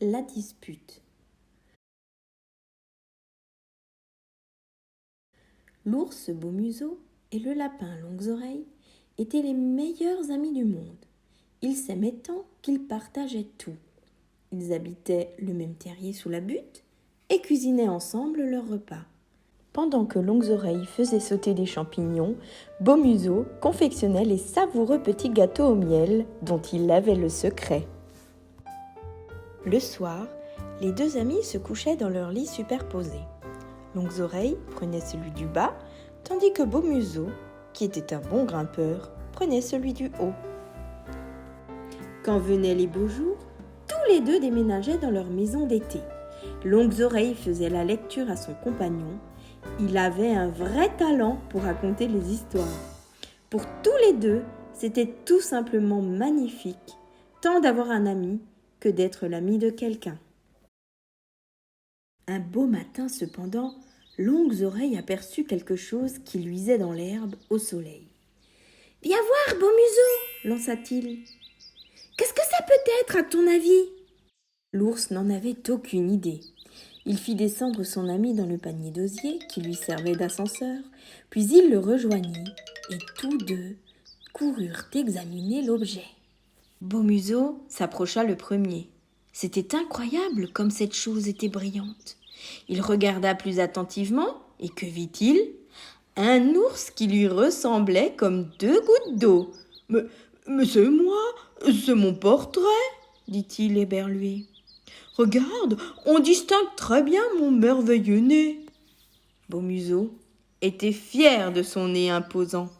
La dispute. L'ours Beau-Museau et le lapin Longues-Oreilles étaient les meilleurs amis du monde. Ils s'aimaient tant qu'ils partageaient tout. Ils habitaient le même terrier sous la butte et cuisinaient ensemble leurs repas. Pendant que Longues-Oreilles faisait sauter des champignons, Beau-Museau confectionnait les savoureux petits gâteaux au miel dont il avait le secret. Le soir, les deux amis se couchaient dans leur lit superposé. Longues-Oreilles prenait celui du bas, tandis que Beau-Museau, qui était un bon grimpeur, prenait celui du haut. Quand venaient les beaux jours, tous les deux déménageaient dans leur maison d'été. Longues-Oreilles faisait la lecture à son compagnon. Il avait un vrai talent pour raconter les histoires. Pour tous les deux, c'était tout simplement magnifique, tant d'avoir un ami que d'être l'ami de quelqu'un. Un beau matin cependant, Longues-Oreilles aperçut quelque chose qui luisait dans l'herbe au soleil. « Viens voir, Beau-Museau !» lança-t-il. « Qu'est-ce que ça peut être à ton avis ?» L'ours n'en avait aucune idée. Il fit descendre son ami dans le panier d'osier qui lui servait d'ascenseur, puis il le rejoignit et tous deux coururent examiner l'objet. Beau-Museau s'approcha le premier. C'était incroyable comme cette chose était brillante. Il regarda plus attentivement et que vit-il ? Un ours qui lui ressemblait comme deux gouttes d'eau. « Mais c'est moi, c'est mon portrait !» dit-il éberlué. « Regarde, on distingue très bien mon merveilleux nez. » Beau-Museau était fier de son nez imposant.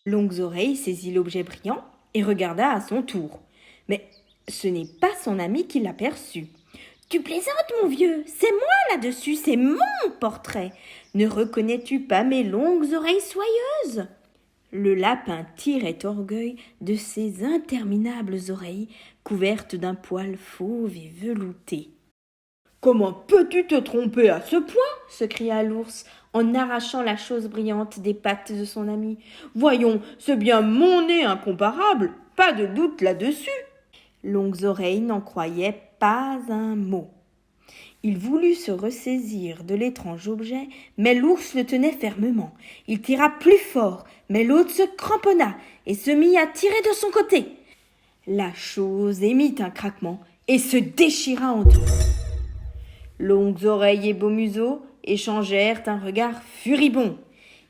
Longues-Oreilles saisit l'objet brillant et regarda à son tour. Mais ce n'est pas son ami qui l'aperçut. « Tu plaisantes, mon vieux, c'est moi là-dessus, c'est mon portrait. Ne reconnais-tu pas mes longues oreilles soyeuses ?» Le lapin tirait orgueil de ses interminables oreilles couvertes d'un poil fauve et velouté. « Comment peux-tu te tromper à ce point ?» s'écria l'ours en arrachant la chose brillante des pattes de son ami. « Voyons, c'est bien mon nez incomparable, pas de doute là-dessus. » Longues-Oreilles n'en croyait pas un mot. Il voulut se ressaisir de l'étrange objet, mais l'ours le tenait fermement. Il tira plus fort, mais l'autre se cramponna et se mit à tirer de son côté. La chose émit un craquement et se déchira en deux. Longues-Oreilles et Beau-Museau échangèrent un regard furibond.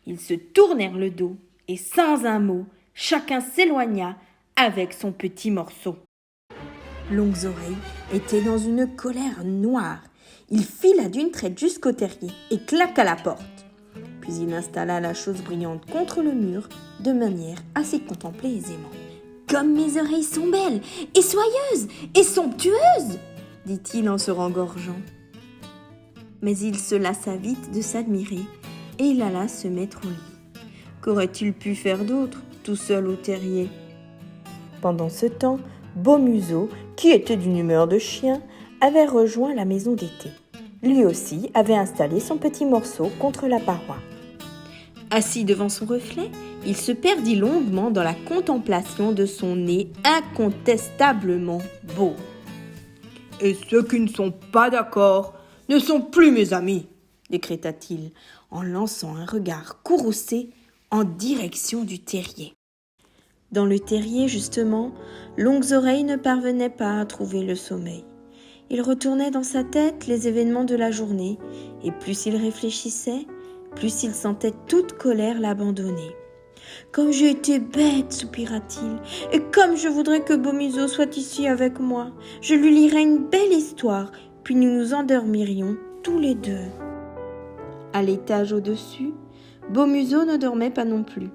Ils se tournèrent le dos et sans un mot, chacun s'éloigna avec son petit morceau. Longues-Oreilles était dans une colère noire. Il fila d'une traite jusqu'au terrier et claqua la porte. Puis il installa la chose brillante contre le mur de manière à s'y contempler aisément. « Comme mes oreilles sont belles et soyeuses et somptueuses !» dit-il en se rengorgeant. Mais il se lassa vite de s'admirer et il alla se mettre au lit. Qu'aurait-il pu faire d'autre, tout seul au terrier ? Pendant ce temps, Beau-Museau, qui était d'une humeur de chien, avait rejoint la maison d'été. Lui aussi avait installé son petit morceau contre la paroi. Assis devant son reflet, il se perdit longuement dans la contemplation de son nez incontestablement beau. « Et ceux qui ne sont pas d'accord ne sont plus mes amis !» décréta-t-il en lançant un regard courroucé en direction du terrier. Dans le terrier, justement, Longues-Oreilles ne parvenait pas à trouver le sommeil. Il retournait dans sa tête les événements de la journée, et plus il réfléchissait, plus il sentait toute colère l'abandonner. « Comme j'ai été bête, soupira-t-il, et comme je voudrais que Beau-Museau soit ici avec moi. Je lui lirais une belle histoire, puis nous nous endormirions tous les deux. » À l'étage au-dessus, Beau-Museau ne dormait pas non plus.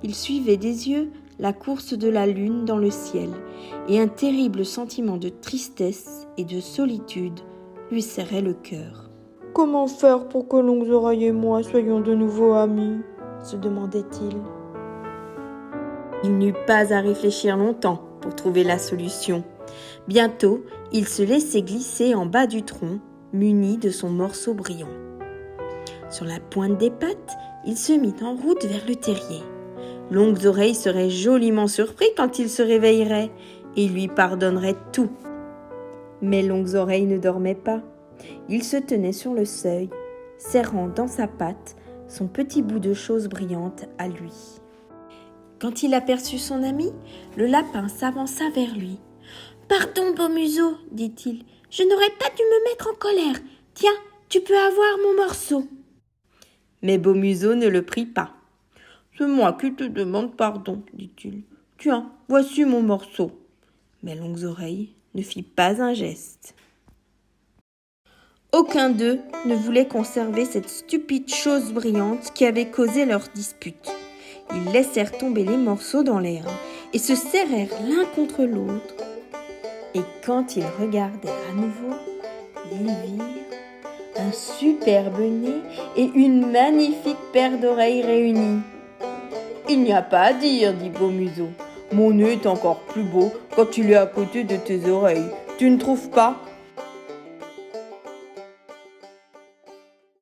Il suivait des yeux la course de la lune dans le ciel, et un terrible sentiment de tristesse et de solitude lui serrait le cœur. « Comment faire pour que Longues-Oreilles et moi soyons de nouveau amis ?» se demandait-il. Il n'eut pas à réfléchir longtemps pour trouver la solution. Bientôt, il se laissait glisser en bas du tronc, muni de son morceau brillant. Sur la pointe des pattes, il se mit en route vers le terrier. Longues-Oreilles serait joliment surpris quand il se réveillerait et lui pardonnerait tout. Mais Longues Oreilles ne dormait pas. Il se tenait sur le seuil, serrant dans sa patte son petit bout de chose brillante à lui. Quand il aperçut son ami, le lapin s'avança vers lui. « Pardon, beau museau, dit-il, je n'aurais pas dû me mettre en colère. Tiens, tu peux avoir mon morceau. » Mais Beau Museau ne le prit pas. « C'est moi qui te demande pardon, dit-il. Tiens, voici mon morceau. » Mais Longues Oreilles ne fit pas un geste. Aucun d'eux ne voulait conserver cette stupide chose brillante qui avait causé leur dispute. Ils laissèrent tomber les morceaux dans l'herbe et se serrèrent l'un contre l'autre. Et quand ils regardèrent à nouveau, ils virent un superbe nez et une magnifique paire d'oreilles réunies. « Il n'y a pas à dire, dit Beau Museau. Mon nez est encore plus beau quand il est à côté de tes oreilles. Tu ne trouves pas ?